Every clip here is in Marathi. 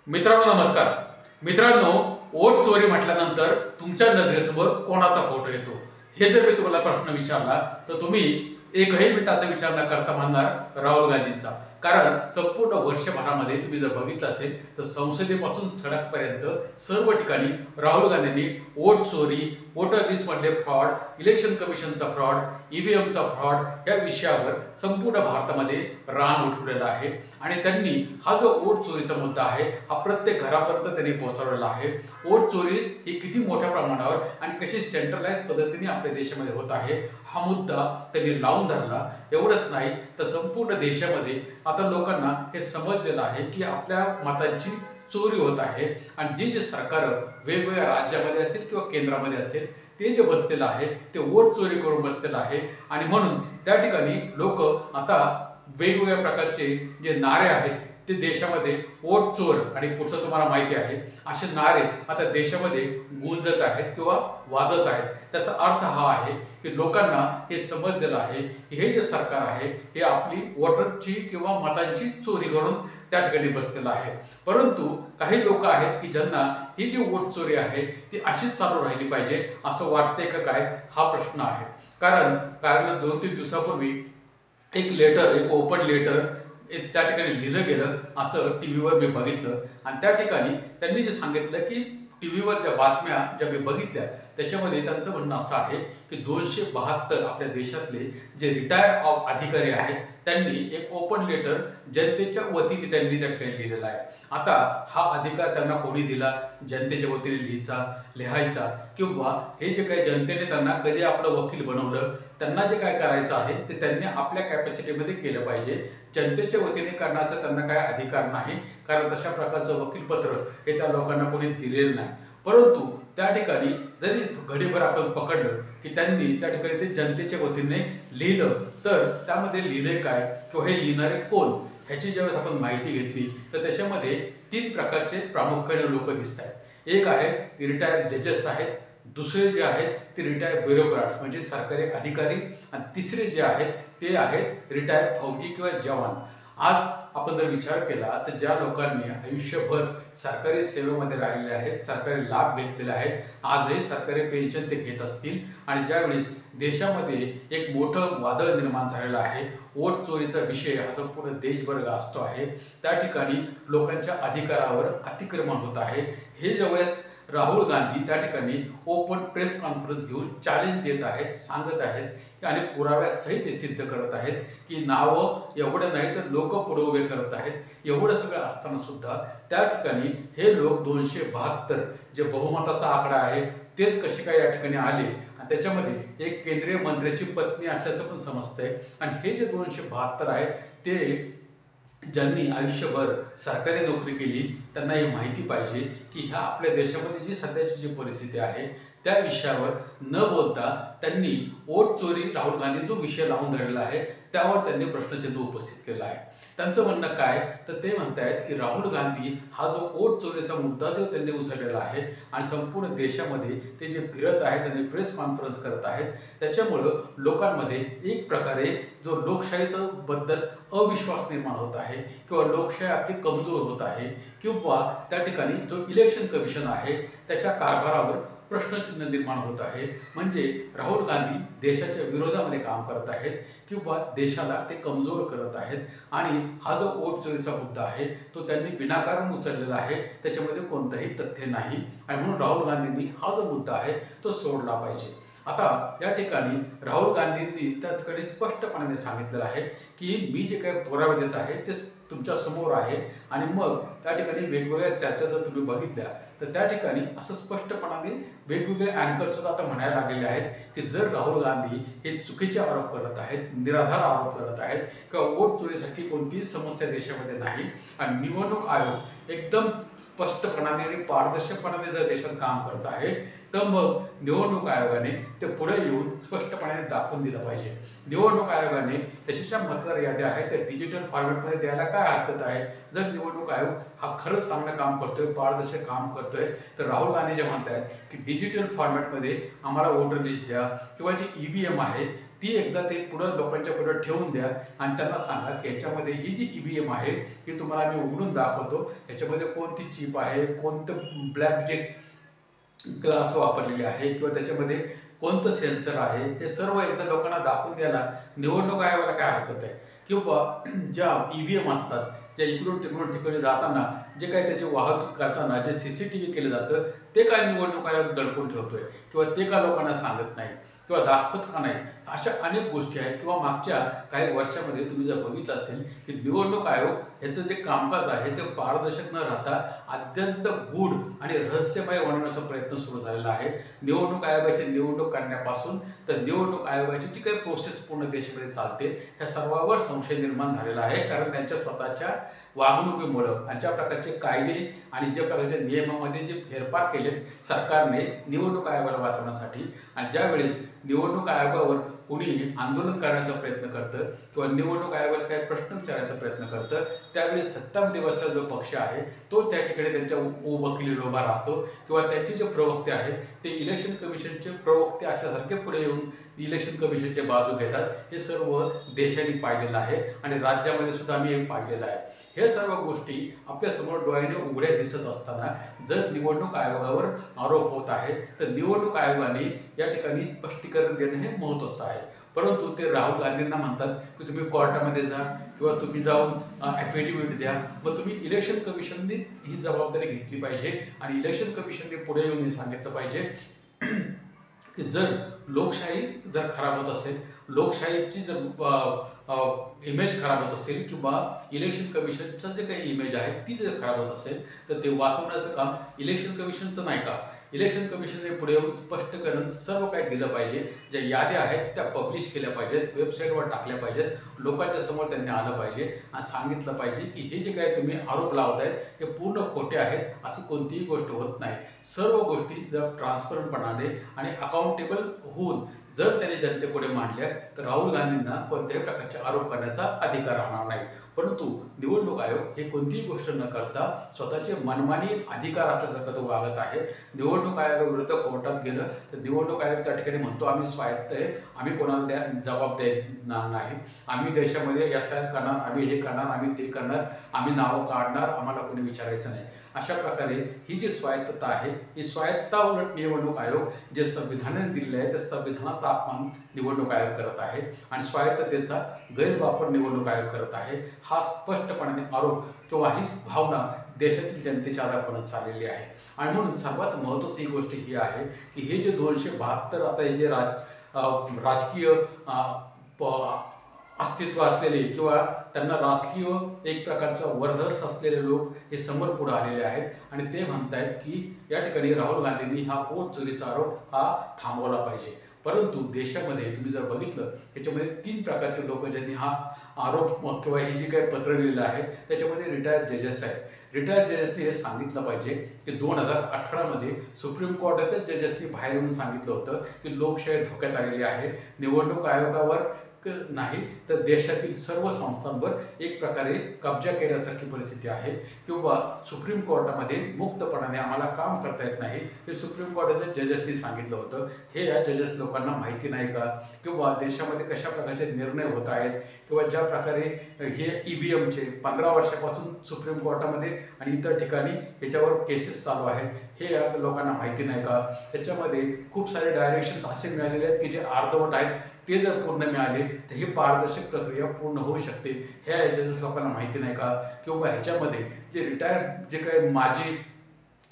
मित्रांनो नमस्कार. मित्रांनो, वोट चोरी म्हटल्यानंतर तुमच्या नजरेसमोर कोणाचा फोटो येतो? हे जर मी तुम्हाला प्रश्न विचारला तर तुम्ही एकही मिनिटाचा विचार न करता म्हणणार राहुल गांधींचा. कारण संपूर्ण वर्षभरामध्ये तुम्ही जर बघितलं असेल तर संसदेपासून सडकपर्यंत सर्व ठिकाणी राहुल गांधींनी वोट चोरी, वोटर लिस्टमधले फ्रॉड, इलेक्शन कमिशनचा फ्रॉड, ईव्हीएमचा फ्रॉड या विषयावर संपूर्ण भारतामध्ये रान उठवलेलं आहे. आणि त्यांनी हा जो वोट चोरीचा मुद्दा आहे हा प्रत्येक घरापर्यंत त्यांनी पोहोचवलेला आहे. वोट चोरी ही किती मोठ्या प्रमाणावर आणि कशी सेंट्रलाइज पद्धतीने आपल्या देशामध्ये होत आहे हा मुद्दा त्यांनी लावून धरला. एवढंच नाही तर संपूर्ण देशामध्ये आता लोकांना हे समजलेलं आहे की आपल्या मतांची चोरी होत आहे. आणि जे सरकार वेगवेगळ्या राज्यामध्ये असेल किंवा केंद्रामध्ये असेल ते जे बसलेलं आहे ते वोट चोरी करून बसलेलं आहे. आणि म्हणून त्या ठिकाणी लोक आता वेगवेगळ्या प्रकारचे जे नारे आहेत ते देशामध्ये वोट चोर आणि पुढचं तुम्हाला माहिती आहे असे नारे आता देशामध्ये गुंजत आहेत किंवा वाजत आहेत. त्याचा अर्थ हा आहे की लोकांना हे समजलेलं आहे की हे जे सरकार आहे हे आपली वोटरची किंवा मतांची चोरी करून त्या ठिकाणी बसलेलं आहे. परंतु काही लोक आहेत की ज्यांना ही जी वोट चोरी आहे ती अशीच चालू राहिली पाहिजे असं वाटतंय का काय हा प्रश्न आहे. कारण 2-3 दिवसापूर्वी एक लेटर, एक ओपन लेटर त्या ठिकाणी लिहिलं गेलं असं टीव्हीवर मी बघितलं. आणि त्या ठिकाणी त्यांनी जे सांगितलं की टीव्हीवर ज्या बातम्या ज्या मी बघितल्या त्याच्यामध्ये त्यांचं म्हणणं असं आहे की 272 आपल्या देशातले जे रिटायर अधिकारी आहेत त्यांनी एक ओपन लेटर जनतेच्या वतीने त्यांनी त्या ठिकाणी लिहिलेला आहे. आता हा अधिकार त्यांना कोणी दिला? जनतेच्या वतीने लिहायचा किंवा हे जे काही जनतेने त्यांना कधी आपलं वकील बनवलं त्यांना जे काय करायचं आहे ते त्यांनी आपल्या कॅपॅसिटीमध्ये केलं पाहिजे. जनतेच्या वतीने करण्याचा त्यांना काय अधिकार नाही, कारण तशा प्रकारचं वकीलपत्र हे त्या लोकांना कोणी दिलेलं नाही. परंतु त्या ठिकाणी जरी घडीभर आपण पकडलं की त्यांनी त्या ठिकाणी ते जनतेच्या वतीने लिहिलं तर त्यामध्ये लिहिले काय किंवा हे लिहिणारे कोण ह्याची ज्यावेळेस आपण माहिती घेतली तर त्याच्यामध्ये 3 प्रकारचे प्रामुख्याने लोक दिसत आहेत. एक आहेत रिटायर्ड जजेस आहेत, दुसरे जे आहेत ते रिटायर्ड ब्युरोक्रॅट्स म्हणजे सरकारी अधिकारी, आणि तिसरे जे आहेत ते आहेत रिटायर्ड फौजी किंवा जवान. आज आपण जर विचार केला तर ज्या लोकांनी आयुष्यभर सरकारी सेवेमध्ये राहिलेले आहेत, सरकारी लाभ घेतलेले आहेत, आजही सरकारी पेन्शन ते घेत असतील. आणि ज्यावेळेस देशामध्ये एक मोठं वादळ निर्माण झालेलं आहे, वोट चोरीचा विषय हा संपूर्ण देशभर गाजतो आहे, त्या ठिकाणी लोकांच्या अधिकारावर अतिक्रमण होत आहे. हे ज्यावेळेस राहुल गांधी त्या ठिकाणी ओपन प्रेस कॉन्फरन्स घेऊन चॅलेंज देत आहेत, सांगत आहेत आणि पुराव्यासहित ते सिद्ध करत आहेत की नावं एवढं नाही तर लोक पुढे उभे करत आहेत. एवढं सगळं असताना सुद्धा त्या ठिकाणी हे लोक 272 जे बहुमताचा आकडा आहे तेच कसे काय या ठिकाणी आले. आणि त्याच्यामध्ये एक केंद्रीय मंत्र्याची पत्नी असल्याचं पण समजतंय. आणि हे जे 272 आहेत ते ज्यांनी आयुष्यभर सरकारी नोकरी केली त्यांना ही माहिती पाहिजे की ह्या आपल्या देशामध्ये जी सध्याची जी परिस्थिती आहे त्या विषयावर न बोलता त्यांनी वोट चोरी राहुल गांधी जो विषय लावून धरलेला आहे त्यावर त्यांनी प्रश्नचिन्ह उपस्थित केला आहे. त्यांचं म्हणणं काय तर ते म्हणतायत की राहुल गांधी हा जो वोट चोरीचा मुद्दा जो त्यांनी उचललेला आहे आणि संपूर्ण देशामध्ये ते जे फिरत आहेत आणि प्रेस कॉन्फरन्स करत आहेत त्याच्यामुळं लोकांमध्ये एक प्रकारे जो लोकशाहीचा बद्दल अविश्वास निर्माण होत आहे किंवा लोकशाही आपली कमजोर होत आहे किंवा त्या ठिकाणी जो इलेक्शन कमिशन आहे त्याच्या कारभारावर प्रश्नचिन्ह निर्माण होत आहे. म्हणजे राहुल गांधी देशाच्या विरोधामध्ये काम करत आहेत किंवा देशाला ते कमजोर करत आहेत. आणि हा जो वोट चोरीचा मुद्दा आहे तो त्यांनी विनाकारण उचललेला आहे, त्याच्यामध्ये कोणतंही तथ्य नाही. आणि म्हणून राहुल गांधींनी हा जो मुद्दा आहे तो सोडला पाहिजे. आता या ठिकाणी राहुल गांधींनी त्या ठिकाणी स्पष्टपणाने सांगितलेलं आहे की मी जे काही पुरावे देत आहे ते तुमच्या समोर आहे. आणि मग त्या ठिकाणी वेगवेगळ्या चर्चा जर तुम्ही बघितल्या तर त्या ठिकाणी असं स्पष्टपणाने वेगवेगळे अँकर सुद्धा आता म्हणायला लागलेले आहेत की जर राहुल गांधी हे चुकीचे आरोप करत आहेत, निराधार आरोप करत आहेत किंवा वोट चोरीसारखी कोणतीही समस्या देशामध्ये नाही आणि निवडणूक आयोग एकदम स्पष्टपणाने आणि पारदर्शकपणाने जर देशात काम करत आहे तर मग निवडणूक आयोगाने ते पुढे येऊन स्पष्टपणे दाखवून दिलं पाहिजे. निवडणूक आयोगाने त्याच्या ज्या मतदार याद्या आहेत त्या डिजिटल फॉर्मॅटमध्ये द्यायला काय हरकत आहे? जर निवडणूक आयोग हा खरंच चांगलं काम करतोय, पारदर्शक काम करतोय तर राहुल गांधी जे म्हणत आहेत की डिजिटल फॉर्मॅटमध्ये आम्हाला वोटर लिस्ट द्या किंवा जे ईव्हीएम आहे ती एकदा ते पुढं लोकांच्या पुढे ठेवून द्या आणि त्यांना सांगा की ह्याच्यामध्ये ही जी EVM आहे ही तुम्हाला मी उघडून दाखवतो, ह्याच्यामध्ये कोणती चिप आहे, कोणतं ब्लॅक जे ग्लास वापरलेले आहे किंवा त्याच्यामध्ये कोणतं सेन्सर आहे, हे सर्व एकदा लोकांना दाखवून द्यायला निवडणूक आयोगाला काय हरकत आहे. किंवा ज्या EVM असतात, ज्या इकडून तिकडून ठिकाणी जाताना जे काही त्याची वाहतूक करताना जे CCTV केलं जातं ते काय निवडणूक आयोग दडपून ठेवतोय किंवा ते का लोकांना सांगत नाही किंवा दाखवत का नाही. अशा अनेक गोष्टी आहेत. किंवा मागच्या काही वर्षामध्ये तुम्ही जर बघितलं असेल की निवडणूक आयोग ह्याचं जे कामकाज आहे ते पारदर्शक न राहता अत्यंत गूढ आणि रहस्यमय बनवण्याचा प्रयत्न सुरू झालेला आहे. निवडणूक आयोगाची निवडणूक करण्यापासून तर निवडणूक आयोगाची जी काही प्रोसेस पूर्ण देशामध्ये चालते ह्या सर्वांवर संशय निर्माण झालेला आहे. कारण त्यांच्या स्वतःच्या वागणुकीमुळं आणि ज्या प्रकारचे कायदे आणि ज्या प्रकारच्या नियमामध्ये जे फेरफार केले सरकारने निवडणूक आयोगाला वाचवण्यासाठी, आणि ज्यावेळेस निवडणूक आयोगावर कोणी आंदोलन करण्याचा प्रयत्न करतं किंवा निवडणूक आयोगाला काही प्रश्न विचारायचा प्रयत्न करतं त्यावेळी सत्तामध्ये बसलेला जो पक्ष आहे तो त्या ठिकाणी त्यांच्या वकिलीला उभा राहतो किंवा त्यांचे जे प्रवक्ते आहेत ते इलेक्शन कमिशनचे प्रवक्ते असल्यासारखे पुढे येऊन इलेक्शन कमिशनची बाजू घेतात. हे सर्व देशाने पाहिलेलं आहे आणि राज्यामध्ये सुद्धा आम्ही हे पाहिलेलं आहे. हे सर्व गोष्टी आपल्यासमोर डोळ्याने उघड्या दिसत असताना जर निवडणूक आयोगावर आरोप होत आहे तर निवडणूक आयोगाने या ठिकाणी स्पष्टीकरण देणं हे महत्त्वाचं आहे. परंतु ते राहुल गांधींना म्हणतात की तुम्ही कोर्टामध्ये जा किंवा तुम्ही जाऊन ॲफिडेव्हिट द्या. मग तुम्ही इलेक्शन कमिशनने ही जबाबदारी घेतली पाहिजे आणि इलेक्शन कमिशनने पुढे येऊन हे सांगितलं पाहिजे की जर लोकशाही जर खराब होत असेल, लोकशाहीची जर इमेज खराब होत असेल किंवा इलेक्शन कमिशनचं जे काही इमेज आहे ती जर खराब होत असेल तर ते वाचवण्याचं काम इलेक्शन कमिशनचं नाही का. इलेक्शन कमिशनने पुढे येऊन स्पष्टीकरण सर्व काही दिलं पाहिजे. ज्या याद्या आहेत त्या पब्लिश केल्या पाहिजेत, वेबसाईटवर टाकल्या पाहिजेत, लोकांच्या समोर त्यांनी आलं पाहिजे आणि सांगितलं पाहिजे की हे जे काही तुम्ही आरोप लावत आहेत हे पूर्ण खोटे आहेत, असं कोणतीही गोष्ट होत नाही. सर्व गोष्टी जर ट्रान्सपरंटपणाने आणि अकाउंटेबल होऊन जर त्यांनी जनतेपुढे मांडल्या तर राहुल गांधींना कोणत्याही प्रकारचे आरोप करण्याचा अधिकार राहणार नाही. परंतु निवडणूक आयोग हे कोणतीही गोष्ट न करता स्वतःचे मनमानी अधिकार असल्यासारखं तो वागत आहे. निवडणूक आयोगाविरुद्ध कोर्टात गेलं तर निवडणूक आयोग त्या ठिकाणी म्हणतो आम्ही स्वायत्त आहे, आम्ही कोणाला जबाब देणार नाही, आम्ही देशामध्ये SIR करणार, आम्ही हे करणार, आम्ही ते करणार, आम्ही नावं काढणार, आम्हाला कोणी विचारायचं नाही. अशा प्रकारे ही जी स्वायत्तता आहे ही स्वायत्ता उलट निवडणूक आयोग जे संविधानाने दिलेले आहे त्या संविधानाचा अपमान निवडणूक आयोग करत आहे आणि स्वायत्ततेचा गैरवापर निवडणूक आयोग करत आहे. हा स्पष्टपणे आरोप किंवा ही भावना देशातील जनतेच्या आधारपणात चाललेली आहे. आणि म्हणून सर्वात महत्त्वाची गोष्ट ही आहे की हे जे 272 आता हे जे राजकीय अस्तित्व असलेले किंवा त्यांना राजकीय एक प्रकारचा वर्धस असलेले लोक हे समोर पुढे आलेले आहेत आणि ते म्हणतायत की या ठिकाणी राहुल गांधींनी हा वोट चोरीचा आरोप हा थांबवला पाहिजे. परंतु देशामध्ये तुम्ही जर बघितलं याच्यामध्ये 3 प्रकारचे लोक ज्यांनी हा आरोप किंवा हे जे काही पत्र लिहिलं आहे त्याच्यामध्ये रिटायर्ड जजेस आहेत. रिटायर्ड जजेसनी हे सांगितलं पाहिजे की 2018 सुप्रीम कोर्टाच्या जजेसनी बाहेर येऊन सांगितलं होतं की लोकशाही धोक्यात आलेली आहे. निवडणूक आयोगावर नाही तर देशातील सर्व संस्थांवर एक प्रकारे कब्जा केल्यासारखी परिस्थिती आहे किंवा सुप्रीम कोर्टामध्ये मुक्तपणाने आम्हाला काम करता येत नाही हे सुप्रीम कोर्टाच्या जजेसनी सांगितलं होतं. हे या जजेस लोकांना माहिती नाही का किंवा देशामध्ये कशा प्रकारचे निर्णय होत आहेत किंवा ज्या प्रकारे हे EVMचे 15 वर्षापासून सुप्रीम कोर्टामध्ये आणि इतर ठिकाणी ह्याच्यावर केसेस चालू आहेत हे या लोकांना माहिती नाही का. त्याच्यामध्ये खूप सारे डायरेक्शन्स असे मिळालेले आहेत की जे अर्धवट आहेत, ते जर पूर्ण मिळाले तर ही पारदर्शक प्रक्रिया पूर्ण होऊ शकते. ह्या जजेस लोकांना माहिती नाही का. किंवा ह्याच्यामध्ये जे रिटायर्ड जे काही माजी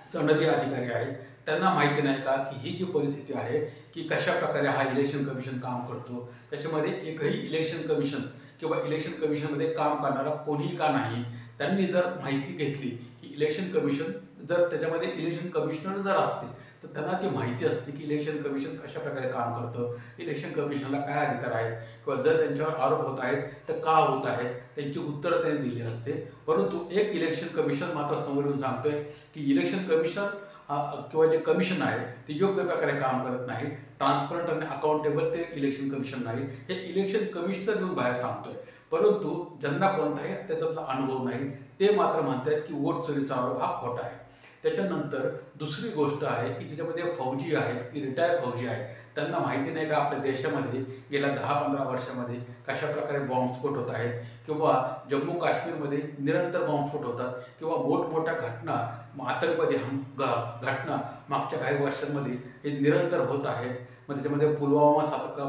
सनदी अधिकारी आहेत त्यांना माहिती नाही का की ही जी परिस्थिती आहे की कशा प्रकारे हा इलेक्शन कमिशन काम करतो. त्याच्यामध्ये एकही इलेक्शन कमिशन किंवा इलेक्शन कमिशनमध्ये काम करणारा कोणीही का नाही. त्यांनी जर माहिती घेतली की इलेक्शन कमिशन जर त्याच्यामध्ये इलेक्शन कमिशनर जर असतील तर त्यांना ती माहिती असते की इलेक्शन कमिशन कशा प्रकारे काम करतं, इलेक्शन कमिशनला काय अधिकार आहेत किंवा जर त्यांच्यावर आरोप होत आहेत तर का होत आहेत त्यांची उत्तरं त्यांनी दिली असते. परंतु एक इलेक्शन कमिशन मात्र समोर येऊन सांगतोय की इलेक्शन कमिशन किंवा जे कमिशन आहे ते योग्य प्रकारे काम करत नाही, ट्रान्सपरंट आणि अकाउंटेबल ते इलेक्शन कमिशन नाही, हे इलेक्शन कमिशनर येऊन बाहेर सांगतोय. परंतु ज्यांना कोणताही त्याच्यातला अनुभव नाही ते मात्र म्हणतात की वोट चोरीचा आरोप हा खोटा आहे. त्याच्यानंतर दुसरी गोष्ट आहे की ज्याच्यामध्ये फौजी आहेत की रिटायर फौजी आहेत त्यांना माहिती नाही का आपल्या देशामध्ये गेल्या 10-15 वर्षामध्ये कशा प्रकारे बॉम्बस्फोट होत आहेत किंवा जम्मू काश्मीरमध्ये निरंतर बॉम्बस्फोट होतात किंवा मोठमोठ्या घटना आतंकवादी घटना मागच्या काही वर्षांमध्ये हे निरंतर होत आहेत. मग त्याच्यामध्ये पुलवामा सारखा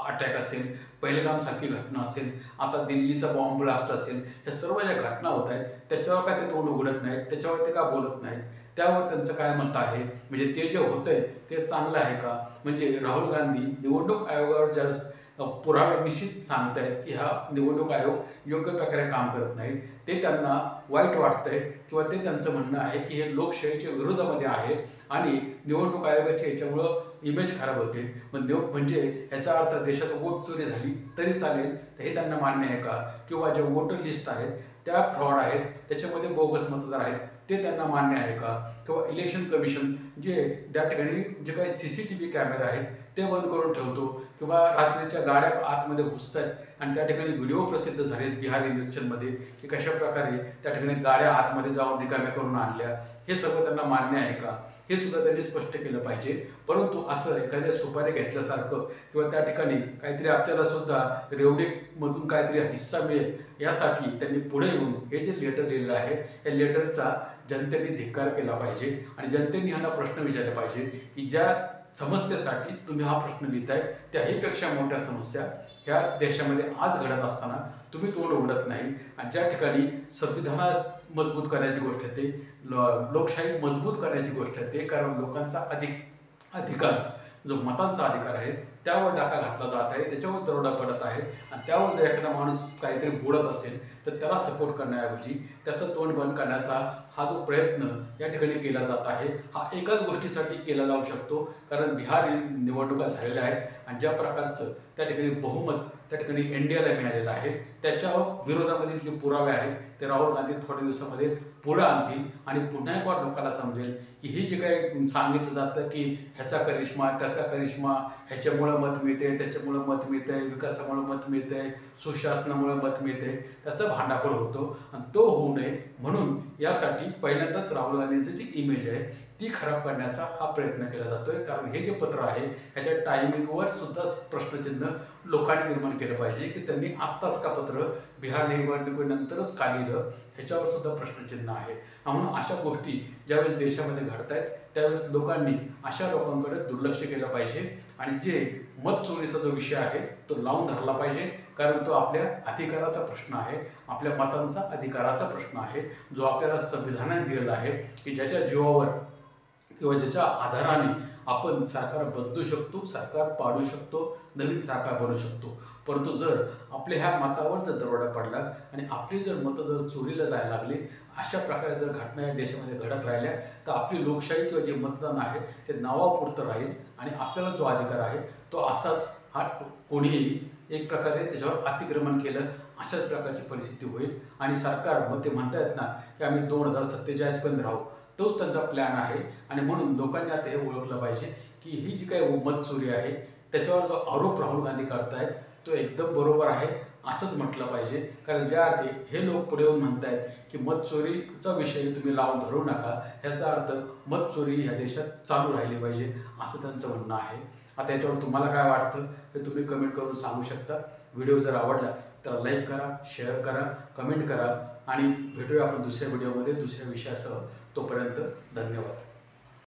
अटॅक असेल, पहलगामसारखी घटना असेल, आता दिल्लीचा बॉम्ब ब्लास्ट असेल, ह्या सर्व ज्या घटना होत आहेत त्याच्यावर काय ते तोंड उघडत नाहीत, त्याच्यावर ते का बोलत नाहीत, त्यावर त्यांचं काय मत आहे, म्हणजे ते जे होतंय ते चांगलं आहे का? म्हणजे राहुल गांधी निवडणूक आयोगावर ज्या पुरावे निश्चित सांगत आहेत की हा निवडणूक आयोग योग्य प्रकारे काम करत नाही, ते त्यांना वाईट वाटतंय किंवा ते त्यांचं म्हणणं आहे की हे लोकशाहीच्या विरोधामध्ये आहे आणि निवडणूक आयोगाच्या याच्यामुळं इमेज खराब होते. म्हणजे ह्याचा अर्थ देशात वोट चोरी झाली तरी चालेल, तर हे त्यांना मान्य आहे का? किंवा ज्या वोटर लिस्ट आहेत त्या फ्रॉड आहेत, त्याच्यामध्ये बोगस मतदार आहेत, ते त्यांना मान्य आहे का? किंवा इलेक्शन कमिशन जे त्या ठिकाणी जे काही CCTV कॅमेरे आहेत ते बंद करून ठेवतो किंवा रात्रीच्या गाड्या आतमध्ये घुसतात आणि त्या ठिकाणी व्हिडिओ प्रसिद्ध झालेत बिहार इलेक्शनमध्ये की कशा प्रकारे त्या ठिकाणी गाड्या आतमध्ये जाऊन रिकाम्या करून आणल्या, हे सगळं त्यांना मान्य आहे का? हे सुद्धा त्यांनी स्पष्ट केलं पाहिजे. परंतु असं एखाद्या सुपारी घेतल्यासारखं किंवा त्या ठिकाणी काहीतरी आपल्याला सुद्धा रेवडीमधून काहीतरी हिस्सा मिळेल यासाठी त्यांनी पुढे येऊन हे जे लेटर लिहिलेलं आहे या लेटरचा जनतेने धिक्कार केला पाहिजे आणि जनतेने ह्यांना प्रश्न विचारले पाहिजे की ज्या समस्येसाठी तुम्ही हा प्रश्न लिहिताय त्याहीपेक्षा मोठ्या समस्या ह्या देशामध्ये आज घडत असताना तुम्ही तोंड उघडत नाही. आणि ज्या ठिकाणी संविधान मजबूत करण्याची गोष्ट आहे ते लोकशाही मजबूत करण्याची गोष्ट आहे ते, कारण लोकांचा अधिकार जो मतांचा अधिकार आहे त्यावर डाका घातला जात आहे, त्याच्यावर दरोडा पडत आहे आणि त्यावर जर एखादा माणूस काहीतरी बोलत असेल तर त्याला सपोर्ट करण्याऐवजी त्याचं तोंड बंद करण्याचा हा जो प्रयत्न या ठिकाणी केला जात आहे हा एकाच गोष्टीसाठी केला जाऊ शकतो, कारण बिहार निवडणुका झालेल्या आहेत आणि ज्या प्रकारचं त्या ठिकाणी बहुमत त्या ठिकाणी NDAला मिळालेलं आहे त्याच्या विरोधामधील जे पुरावे आहेत ते राहुल गांधी थोड्या दिवसामध्ये पुढे आणतील आणि पुन्हा एकदा लोकांना समजेल की हे जे काही सांगितलं जातं की ह्याचा करिश्मा त्याचा करिश्मा, ह्याच्यामुळं मत मिळते त्याच्यामुळं मत मिळतंय, विकासामुळे मत मिळतंय, सुशासनामुळे मत मिळते, त्याचं भांडाफोड होतो आणि तो होऊ नये म्हणून यासाठी पहिल्यांदाच राहुल गांधींची जी इमेज आहे ती खराब करण्याचा हा प्रयत्न केला जातोय. कारण हे जे पत्र आहे ह्याच्या टायमिंगवर सुद्धा प्रश्नचिन्ह लोकांनी निर्माण केलं पाहिजे की त्यांनी आत्ताच का पत्र बिहार निवडणुकीनंतरच का लिहिलं, ह्याच्यावर सुद्धा प्रश्नचिन्ह आहे. म्हणून अशा गोष्टी ज्यावेळेस देशामध्ये घडत आहेत त्यावेळेस लोकांनी अशा लोकांकडे दुर्लक्ष केलं पाहिजे आणि जे मत चोरीचा जो विषय आहे तो लावून धरला पाहिजे, कारण तो आपल्या अधिकाराचा प्रश्न आहे, आपल्या मतांचा अधिकाराचा प्रश्न आहे जो आपल्याला संविधानाने दिलेला आहे की ज्याच्या जीवावर किंवा ज्याच्या आधाराने आपण सरकार बदलू शकतो, सरकार पाडू शकतो, नवीन सरकार बनवू शकतो. परंतु जर आपल्या ह्या मतावर जर दरोडा पडला आणि आपली जर मतं जर चोरीला जायला लागली, अशा प्रकारे जर घटना या देशामध्ये घडत राहिल्या तर आपली लोकशाही किंवा जे मतदान आहे ते नावापुरतं राहील आणि आपल्याला जो अधिकार आहे तो असाच हा कोणीही एक प्रकारे त्याच्यावर अतिक्रमण केलं अशाच प्रकारची परिस्थिती होईल आणि सरकार मग ते म्हणतायत ना की आम्ही 2047 पर्यंत राहू, तोच त्यांचा प्लॅन आहे. आणि म्हणून लोकांनी आता हे ओळखलं पाहिजे की ही जी काही मत चोरी आहे त्याच्यावर जो आरोप राहुल गांधी करतायत तो एकदम बरोबर आहे असंच म्हटलं पाहिजे, कारण ज्या अर्थी हे लोक पुढे येऊन म्हणतायत की मत चोरीचा विषय तुम्ही लावून धरू नका, ह्याचा अर्थ मत चोरी ह्या देशात चालू राहिली पाहिजे असं त्यांचं म्हणणं आहे. आता याच्यावर तुम्हाला काय वाटतं हे तुम्ही कमेंट करून सांगू शकता. व्हिडिओ जर आवडला तर लाईक करा, शेअर करा, कमेंट करा आणि भेटूया आपण दुसऱ्या व्हिडिओमध्ये दुसऱ्या विषयासह. तोपर्यंत धन्यवाद.